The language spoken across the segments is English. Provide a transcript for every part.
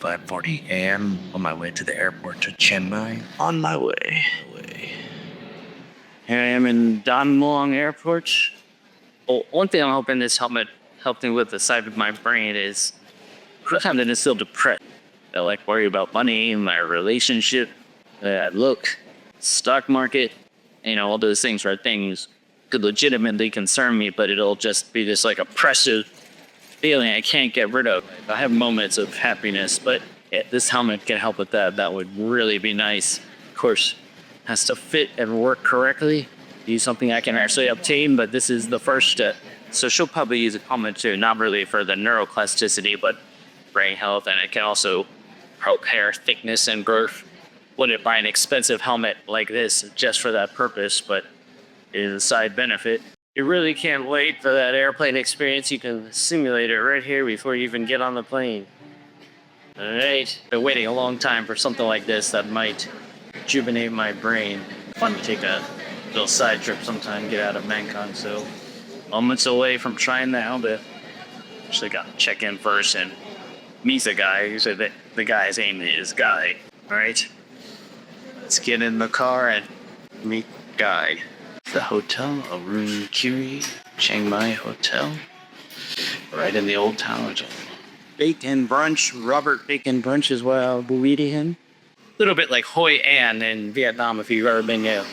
5:40 a.m. on my way to the airport to Chiang Mai. On my way. Here I am in Mueang Airport. Well, one thing I'm hoping this helmet helped me with the side of my brain is sometimes I just feel depressed. I like worry about money, my relationship, look, stock market, all those things are things could legitimately concern me, but it'll just be this like oppressive feeling I can't get rid of. I have moments of happiness, but if this helmet can help with that, that would really be nice. Of course, it has to fit and work correctly. Be something I can actually obtain, but this is the first step. So she'll probably use a helmet too, not really for the neuroplasticity, but brain health, and it can also help hair thickness and growth. Wouldn't buy an expensive helmet like this just for that purpose, but it is a side benefit. You really can't wait for that airplane experience. You can simulate it right here before you even get on the plane. All right, been waiting a long time for something like this that might rejuvenate my brain. Fun to take a little side trip sometime, get out of Bangkok. So moments away from trying the helmet. Actually got to check in first and meet the guy. He said that the guy's Amy is Guy. All right, let's get in the car and meet Guy. The hotel, a room Kiri, Chiang Mai Hotel, right in the old town. Bacon brunch, Robert Bacon brunch is what I'll be eating. A little bit like Hoi An in Vietnam if you've ever been there.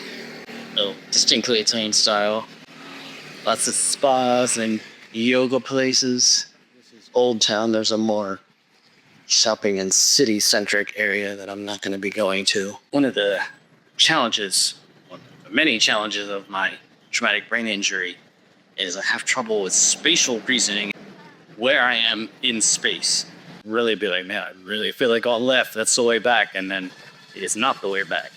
So distinctly Italian style. Lots of spas and yoga places. This is Old Town. There's a more shopping and city-centric area that I'm not going to be going to. One of the many challenges of my traumatic brain injury is I have trouble with spatial reasoning, where I am in space. Really be like, man, I really feel like on left, that's the way back, and then it is not the way back.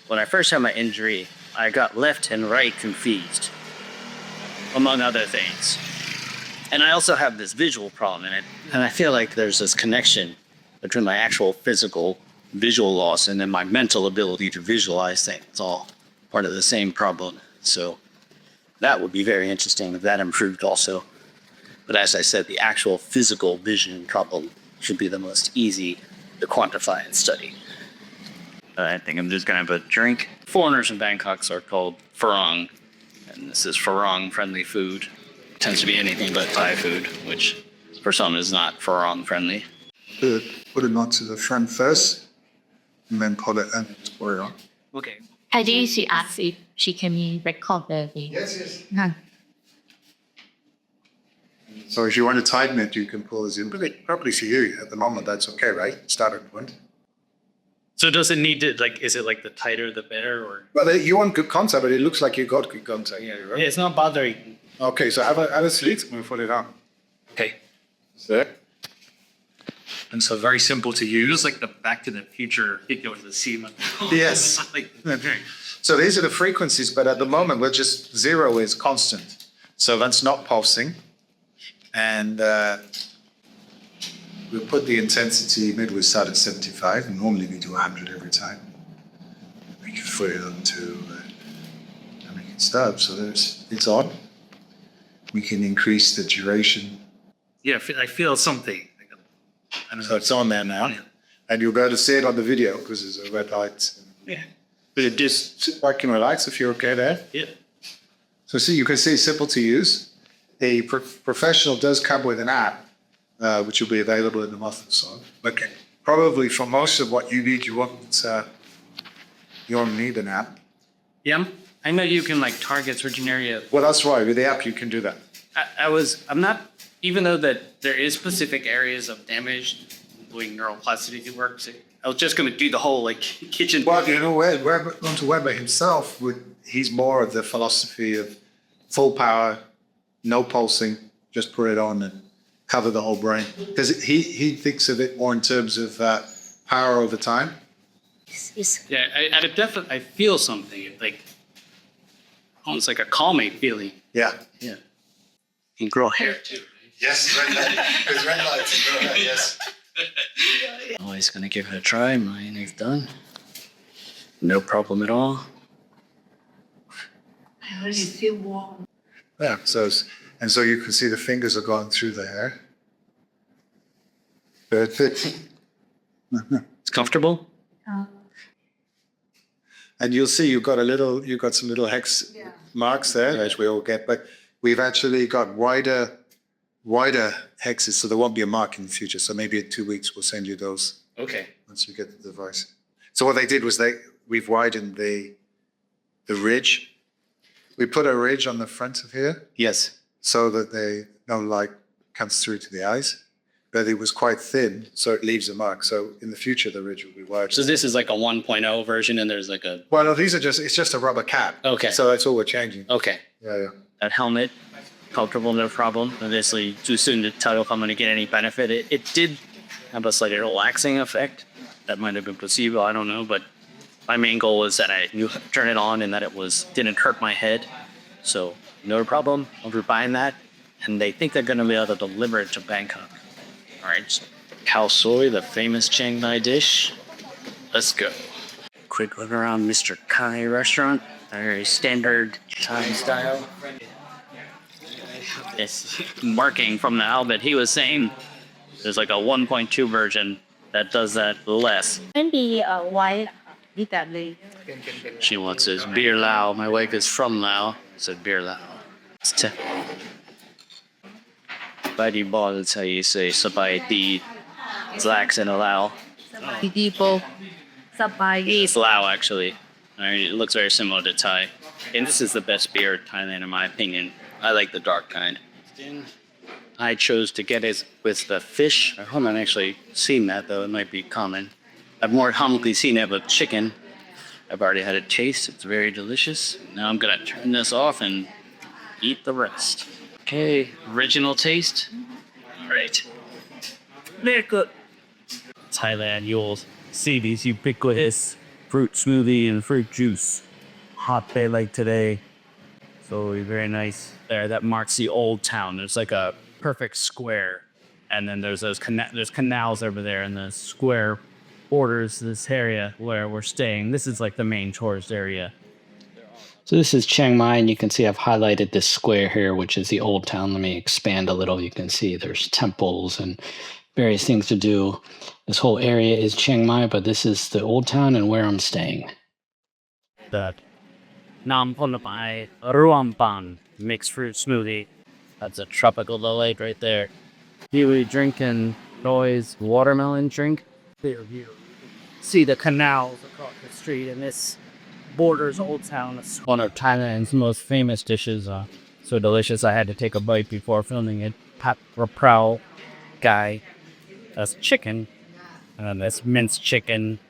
When I first had my injury, I got left and right confused, among other things. And I also have this visual problem in it, and I feel like there's this connection between my actual physical visual loss and then my mental ability to visualize things. It's all part of the same problem. So that would be very interesting if that improved also. But as I said, the actual physical vision problem should be the most easy to quantify and study. I think I'm just going to have a drink. Foreigners in Bangkok are called Farang, and this is Farang-friendly food. It tends to be anything but Thai food, which for some is not Farang-friendly. Put it onto the front first, and then put it in to put it on. Okay. Heidi, she asked if she can record the video. Yes. So if you want to tighten it, you can pull this in. But probably for you at the moment, that's okay, right? Starting point. So does it need to, is it the tighter the better? Or? Well, you want good contact, but it looks like you got good contact. Yeah, right? Yeah, it's not bothering. Okay, so have a seat and put it on. Okay. So. And so very simple to use, like the Back to the Future, you go to the semen. Yes. So these are the frequencies, but at the moment, we're just zero is constant. So that's not pulsing. And we put the intensity, maybe we start at 75, and normally we do 100 every time. We can put it on to, and we can stop. So it's on. We can increase the duration. Yeah, I feel something. So it's on there now. And you'll be able to see it on the video because there's a red light. Yeah. But it just working with lights if you're okay there. Yeah. So see, you can see it's simple to use. A professional does come with an app, which will be available in the month and so on. But probably for most of what you need, you won't need an app. Yeah, I know you can target certain area. Well, that's right. With the app, you can do that. I'm not, even though that there is specific areas of damage doing neuroplasticity works, I was just going to do the whole kitchen. Well, Weber himself, he's more of the philosophy of full power, no pulsing, just put it on and cover the whole brain. Because he thinks of it more in terms of power over time. Yeah, I feel something, almost like a calming feeling. Yeah. Yeah. And grow hair too. Yes, red light. There's red lights and grow hair, yes. Always gonna give it a try. Mine is done. No problem at all. I already feel warm. Yeah, so you can see the fingers are going through the hair. Perfect. It's comfortable. And you'll see you've got some little hex marks there, as we all get, but we've actually got wider hexes, so there won't be a mark in the future. So maybe in 2 weeks we'll send you those Okay. once you get the device. So what they did was we've widened the ridge. We put a ridge on the front of here Yes. so that no light comes through to the eyes. But it was quite thin, so it leaves a mark. So in the future, the ridge will be wider. So this is like a 1.0 version, and there's like a. Well, no, it's just a rubber cap. Okay. So that's all we're changing. Okay. Yeah. That helmet, comfortable, no problem. Obviously, too soon to tell if I'm going to get any benefit. It did have a slightly relaxing effect. That might have been placebo, I don't know. But my main goal was that I knew how to turn it on and that it didn't hurt my head. So no problem over buying that. And they think they're going to be able to deliver it to Bangkok. All right, Khao soy, the famous Chiang Mai dish. Let's go. Quick look around Mr. Kai restaurant. Very standard Thai style. This marking from the album, he was saying there's like a 1.2 version that does that less. Maybe white đi cả đi. She wants this beer Lao. My wife is from Lao. Said beer Lao. Body ball is how you say Sabai Blacks in a Lao. People. Sabai. It's Lao actually. All right, it looks very similar to Thai. And this is the best beer in Thailand in my opinion. I like the dark kind. I chose to get it with the fish. I haven't actually seen that though. It might be common. I've more commonly seen it with chicken. I've already had a taste. It's very delicious. Now I'm gonna turn this off and eat the rest. Okay, original taste. All right. Very good. Thailand, you'll see these ubiquitous fruit smoothie and fruit juice. Hot day like today. So very nice. There, that marks the old town. There's like a perfect square. And then there's there's canals over there, and the square borders this area where we're staying. This is like the main tourist area. So this is Chiang Mai, and you can see I've highlighted this square here, which is the old town. Let me expand a little. You can see there's temples and various things to do. This whole area is Chiang Mai, but this is the old town and where I'm staying. The Nam Ponapai Ruampan mixed fruit smoothie. That's a tropical delight right there. Kiwi drinking noise watermelon drink. Clear view. See the canals across the street, and this borders Old Town. It's one of Thailand's most famous dishes. So delicious, I had to take a bite before filming it. Pat Raprao guy. That's chicken. And that's minced chicken,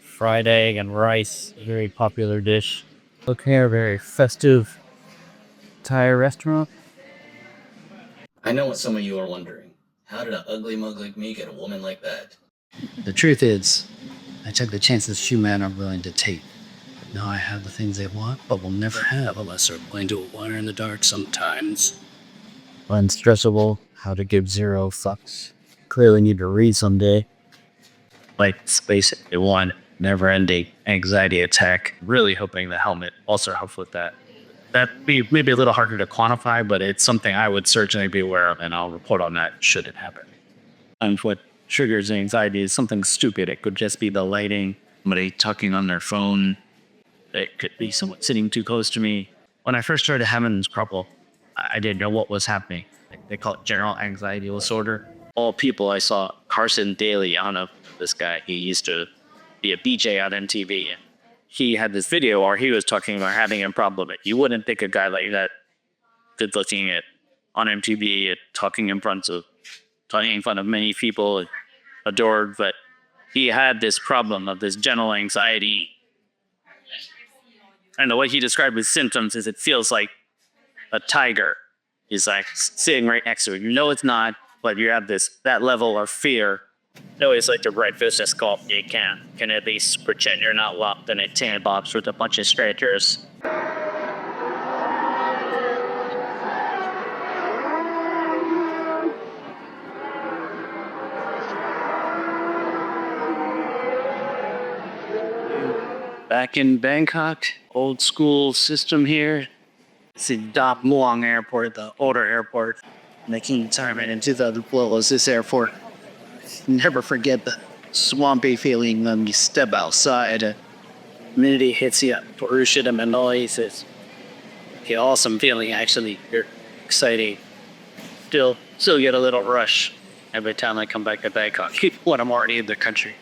fried egg, and rice. Very popular dish. Look here, very festive Thai restaurant. I know what some of you are wondering. How did an ugly mug like me get a woman like that? The truth is, I took the chances few men are willing to take. Now I have the things they want, but will never have unless they're willing to wander in the dark sometimes. Unstressable, how to give 0 fucks. Clearly need to read someday. Like space it one never-ending anxiety attack. Really hoping the helmet also helps with that. That'd be maybe a little harder to quantify, but it's something I would certainly be aware of, and I'll report on that should it happen. And what triggers anxiety is something stupid. It could just be the lighting, somebody talking on their phone. It could be someone sitting too close to me. When I first started having this trouble, I didn't know what was happening. They call it general anxiety disorder. All people, I saw Carson Daly, I don't know this guy. He used to be a BJ on MTV. He had this video where he was talking about having a problem. You wouldn't think a guy like that good looking at on MTV, talking in front of many people, adored, but he had this problem of this general anxiety. And the way he described his symptoms is it feels like a tiger is like sitting right next to you. You know it's not, but you have that level of fear. No, it's like the breakfast that's called you can at least pretend you're not locked in a tin box with a bunch of strangers. Back in Bangkok, old school system here. It's the Mueang airport, the older airport. Making retirement in 2012 was this airport. Never forget the swampy feeling when you step outside. Humidity hits you, pollution and noise. It's an awesome feeling, actually. You're exciting. Still get a little rush every time I come back to Bangkok when I'm already in the country.